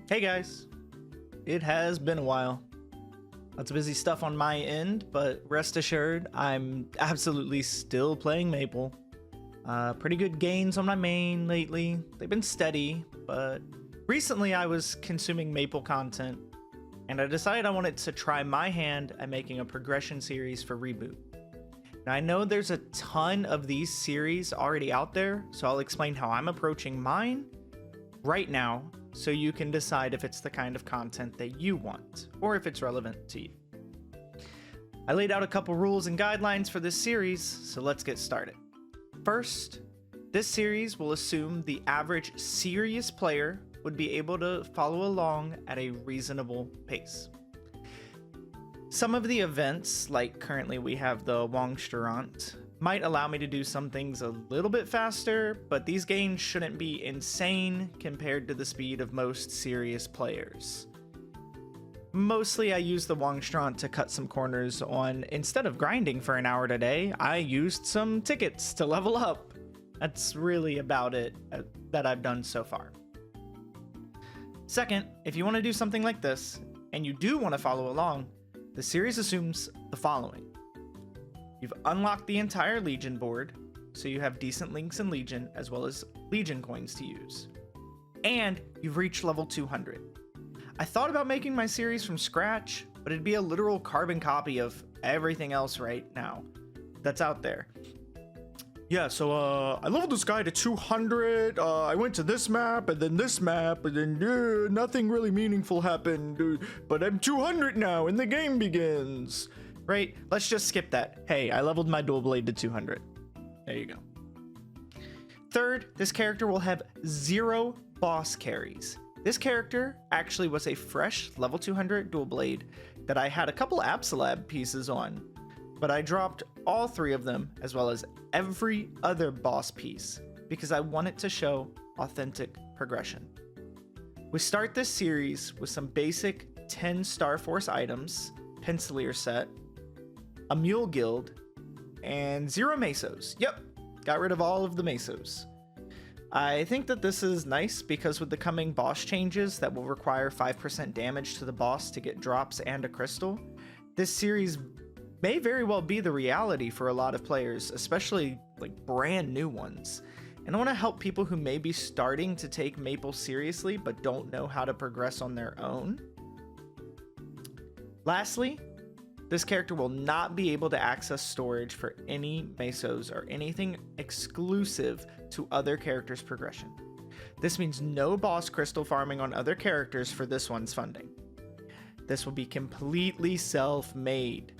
Hey guys, it has been a while. Lots of busy stuff on my end, but rest assured, I'm absolutely still playing Maple. Pretty good gains on my main lately. They've been steady, but recently I was consuming Maple content, and I decided I wanted to try my hand at making a progression series for Reboot. Now I know there's a ton of these series already out there, so I'll explain how I'm approaching mine right now, so you can decide if it's the kind of content that you want, or if it's relevant to you. I laid out a couple rules and guidelines for this series, so let's get started. First, this series will assume the average serious player would be able to follow along at a reasonable pace. Some of the events, like currently we have the Wongstrant, might allow me to do some things a little bit faster, but these gains shouldn't be insane compared to the speed of most serious players. Mostly I use the Wongstrant to cut some corners on, instead of grinding for an hour today, I used some tickets to level up. That's really about it that I've done so far. Second, if you want to do something like this, and you do want to follow along, the series assumes the following. You've unlocked the entire Legion board, so you have decent links in Legion as well as Legion coins to use. And you've reached level 200. I thought about making my series from scratch, but it'd be a literal carbon copy of everything else right now that's out there. Yeah, so I leveled this guy to 200, I went to this map, and then this map, and then nothing really meaningful happened, but I'm 200 now, and the game begins. Right? Let's just skip that. Hey, I leveled my dual blade to 200. There you go. Third, this character will have 0 boss carries. This character actually was a fresh level 200 dual blade that I had a couple Absolab pieces on, but I dropped all 3 of them as well as every other boss piece because I wanted to show authentic progression. We start this series with some basic 10 Star Force items, Pencilier set, a Mule Guild, and 0 Mesos. Yep, got rid of all of the Mesos. I think that this is nice because with the coming boss changes that will require 5% damage to the boss to get drops and a crystal, this series may very well be the reality for a lot of players, especially like brand new ones. And I want to help people who may be starting to take Maple seriously but don't know how to progress on their own. Lastly, this character will not be able to access storage for any Mesos or anything exclusive to other characters' progression. This means no boss crystal farming on other characters for this one's funding. This will be completely self-made.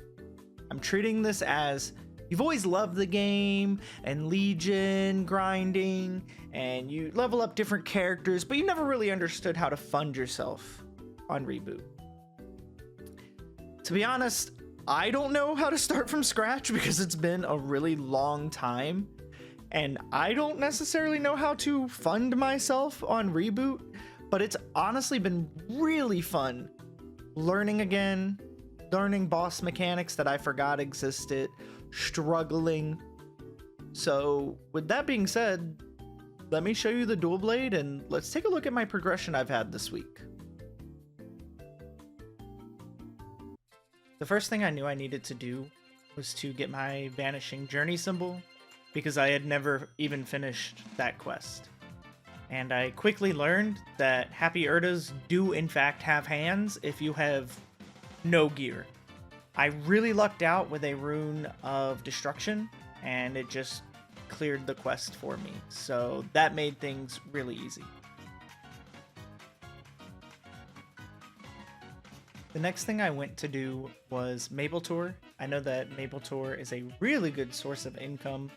I'm treating this as you've always loved the game and Legion grinding and you level up different characters, but you never really understood how to fund yourself on Reboot. To be honest, I don't know how to start from scratch because it's been a really long time, and I don't necessarily know how to fund myself on Reboot, but it's honestly been really fun learning again, learning boss mechanics that I forgot existed, struggling. So with that being said, let me show you the dual blade and let's take a look at my progression I've had this week. The first thing I knew I needed to do was to get my Vanishing Journey symbol, because I had never even finished that quest. And I quickly learned that Happy Erdas do in fact have hands if you have no gear. I really lucked out with a rune of destruction, and it just cleared the quest for me, so that made things really easy. The next thing I went to do was Maple Tour. I know that Maple Tour is a really good source of income.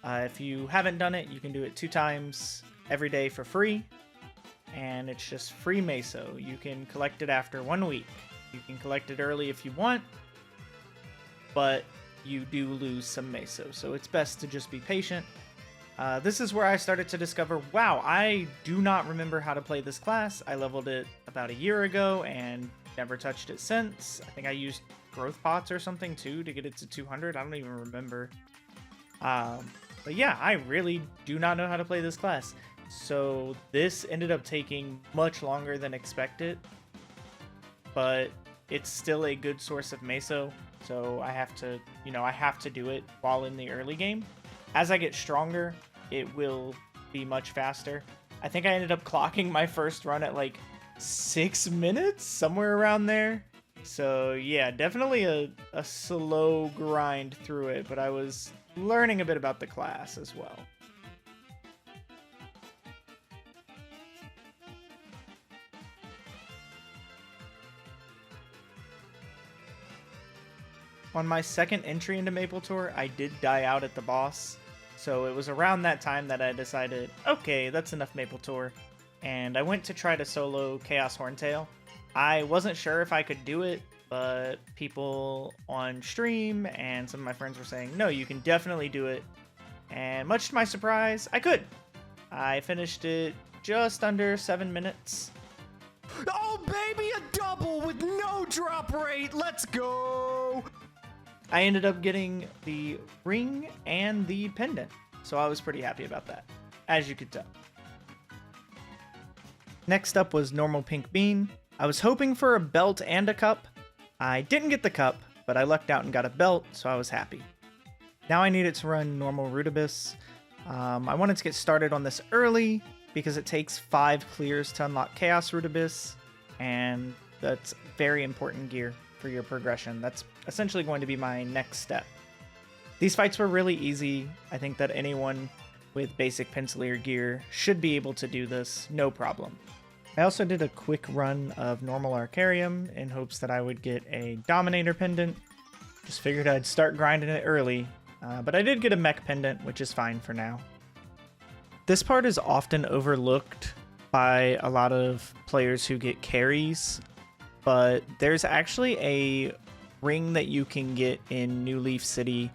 If you haven't done it, you can do it 2 times every day for free, and it's just free Meso. You can collect it after 1 week. You can collect it early if you want, but you do lose some Meso, so it's best to just be patient. This is where I started to discover, wow, I do not remember how to play this class. I leveled it about a year ago and never touched it since. I think I used growth pots or something too to get it to 200. I don't even remember. But yeah, I really do not know how to play this class. So this ended up taking much longer than expected, but it's still a good source of meso. So I have to, I have to do it while in the early game. As I get stronger, it will be much faster. I think I ended up clocking my first run at like 6 minutes, somewhere around there. So yeah, definitely a slow grind through it, but I was learning a bit about the class as well. On my second entry into Mapletour, I did die out at the boss, so it was around that time that I decided, okay, that's enough Mapletour, and I went to try to solo Chaos Horntail. I wasn't sure if I could do it, but people on stream and some of my friends were saying, no, you can definitely do it, and much to my surprise, I could. I finished it just under 7 minutes. Oh baby, a double with no drop rate, let's go! I ended up getting the ring and the pendant, so I was pretty happy about that, as you could tell. Next up was Normal Pink Bean. I was hoping for a belt and a cup. I didn't get the cup, but I lucked out and got a belt, so I was happy. Now I needed to run Normal Rudibus. I wanted to get started on this early because it takes 5 clears to unlock Chaos Rudibus, and that's very important gear for your progression. That's essentially going to be my next step. These fights were really easy. I think that anyone with basic pencilier gear should be able to do this, no problem. I also did a quick run of normal Arcarium in hopes that I would get a Dominator pendant. Just figured I'd start grinding it early, but I did get a mech pendant, which is fine for now. This part is often overlooked by a lot of players who get carries, but there's actually a ring that you can get in New Leaf City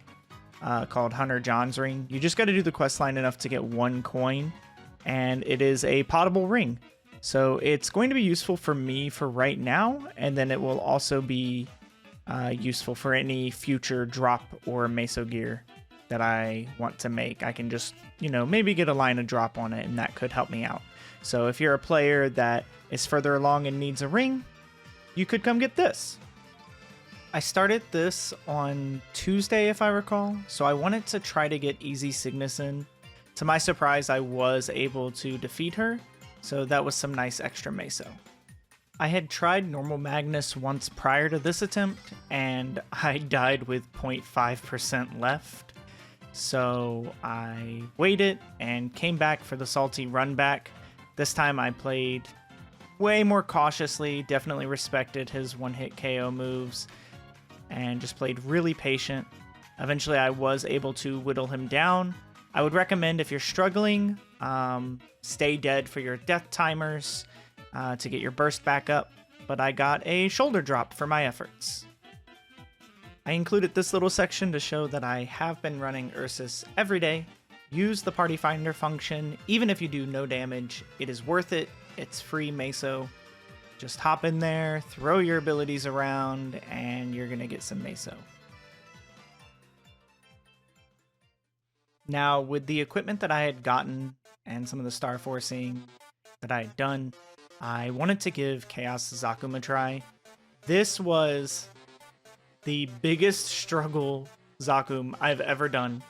called Hunter John's ring. You just got to do the quest line enough to get 1 coin, and it is a potable ring. So it's going to be useful for me for right now, and then it will also be useful for any future drop or meso gear that I want to make. I can just, maybe get a line of drop on it, and that could help me out. So if you're a player that is further along and needs a ring, you could come get this. I started this on Tuesday, if I recall, so I wanted to try to get easy Cygnus in. To my surprise, I was able to defeat her, so that was some nice extra meso. I had tried normal Magnus once prior to this attempt, and I died with 0.5% left. So I waited and came back for the salty run back. This time I played way more cautiously, definitely respected his one-hit KO moves, and just played really patient. Eventually I was able to whittle him down. I would recommend, if you're struggling, stay dead for your death timers to get your burst back up, but I got a shoulder drop for my efforts. I included this little section to show that I have been running Ursus every day. Use the party finder function. Even if you do no damage, it is worth it. It's free meso. Just hop in there, throw your abilities around, and you're gonna get some meso. Now, with the equipment that I had gotten and some of the star forcing that I had done, I wanted to give Chaos Zakum a try. This was the biggest struggle Zakum I've ever done.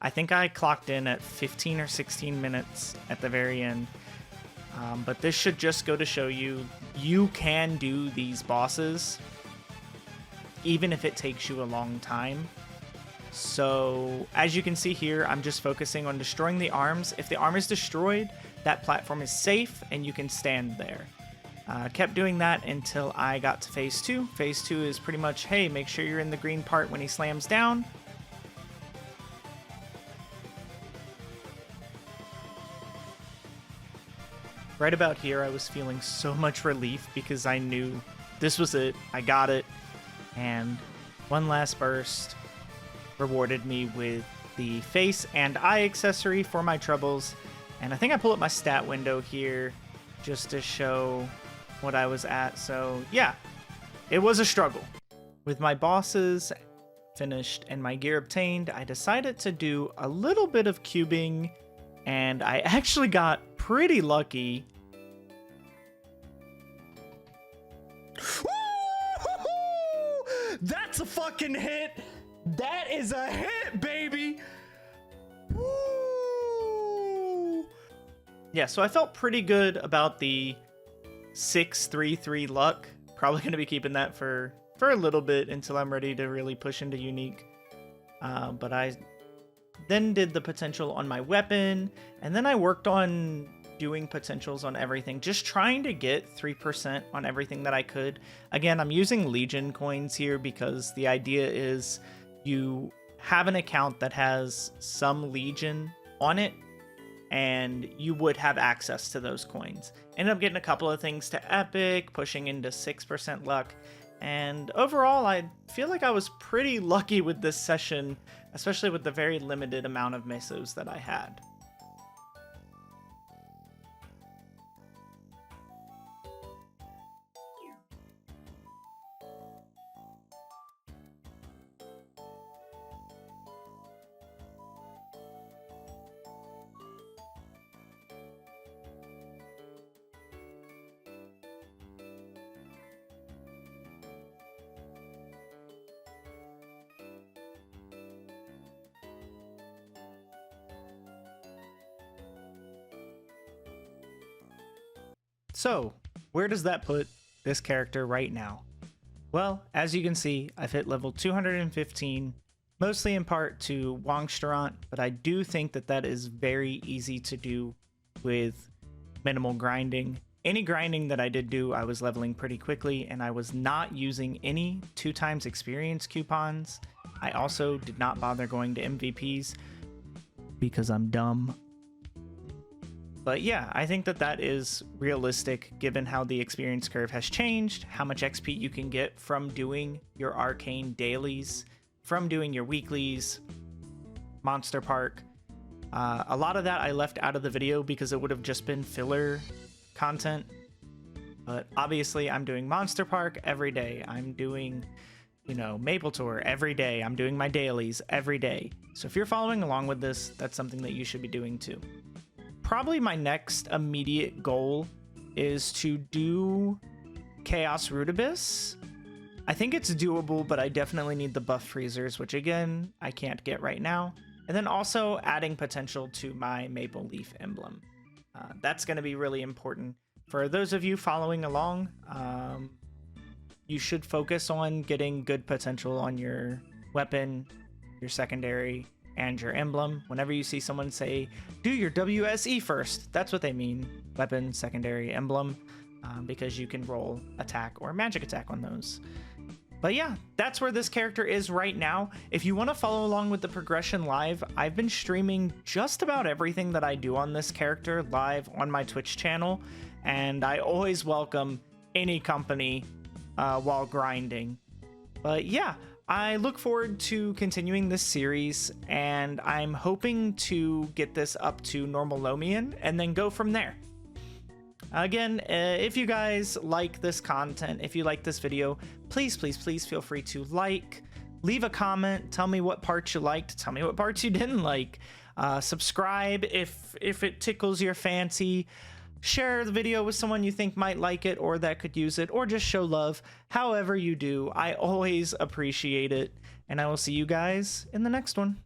I think I clocked in at 15 or 16 minutes at the very end. But this should just go to show you, you can do these bosses, even if it takes you a long time. So, as you can see here, I'm just focusing on destroying the arms. If the arm is destroyed, that platform is safe and you can stand there. Kept doing that until I got to phase 2. Phase 2 is pretty much, hey, make sure you're in the green part when he slams down. Right about here, I was feeling so much relief because I knew this was it. I got it. And one last burst rewarded me with the face and eye accessory for my troubles. And I think I pull up my stat window here just to show what I was at. So yeah, it was a struggle. With my bosses finished and my gear obtained, I decided to do a little bit of cubing, and I actually got pretty lucky. That's a fucking hit. That is a hit, baby. Woo. Yeah, so I felt pretty good about the 6-3-3 luck. Probably going to be keeping that for a little bit until I'm ready to really push into unique. But I then did the potential on my weapon, and then I worked on doing potentials on everything, just trying to get 3% on everything that I could. Again, I'm using Legion coins here because the idea is you have an account that has some Legion on it, and you would have access to those coins. Ended up getting a couple of things to epic, pushing into 6% luck, and overall I feel like I was pretty lucky with this session, especially with the very limited amount of mesos that I had. So, where does that put this character right now? Well, as you can see, I've hit level 215, mostly in part to Wongstrant, but I do think that that is very easy to do with minimal grinding. Any grinding that I did do, I was leveling pretty quickly, and I was not using any 2x experience coupons. I also did not bother going to MVPs because I'm dumb. But yeah, I think that that is realistic given how the experience curve has changed, how much XP you can get from doing your arcane dailies, from doing your weeklies, Monster Park. A lot of that I left out of the video because it would have just been filler content. But obviously I'm doing Monster Park every day. I'm doing, you know, Maple Tour every day. I'm doing my dailies every day. So if you're following along with this, that's something that you should be doing too. Probably my next immediate goal is to do Chaos Root Abyss. I think it's doable, but I definitely need the buff freezers, which again, I can't get right now. And then also adding potential to my Maple Leaf emblem. That's going to be really important. For those of you following along, you should focus on getting good potential on your weapon, your secondary, and your emblem. Whenever you see someone say, do your WSE first, that's what they mean. Weapon, secondary, emblem, because you can roll attack or magic attack on those. But yeah, that's where this character is right now. If you want to follow along with the progression live, I've been streaming just about everything that I do on this character live on my Twitch channel, and I always welcome any company while grinding. But yeah, I look forward to continuing this series, and I'm hoping to get this up to Normal Lomian and then go from there. Again, if you guys like this content, if you like this video, please feel free to like, leave a comment, tell me what parts you liked, tell me what parts you didn't like, subscribe if it tickles your fancy, share the video with someone you think might like it or that could use it, or just show love. However you do, I always appreciate it, and I will see you guys in the next one.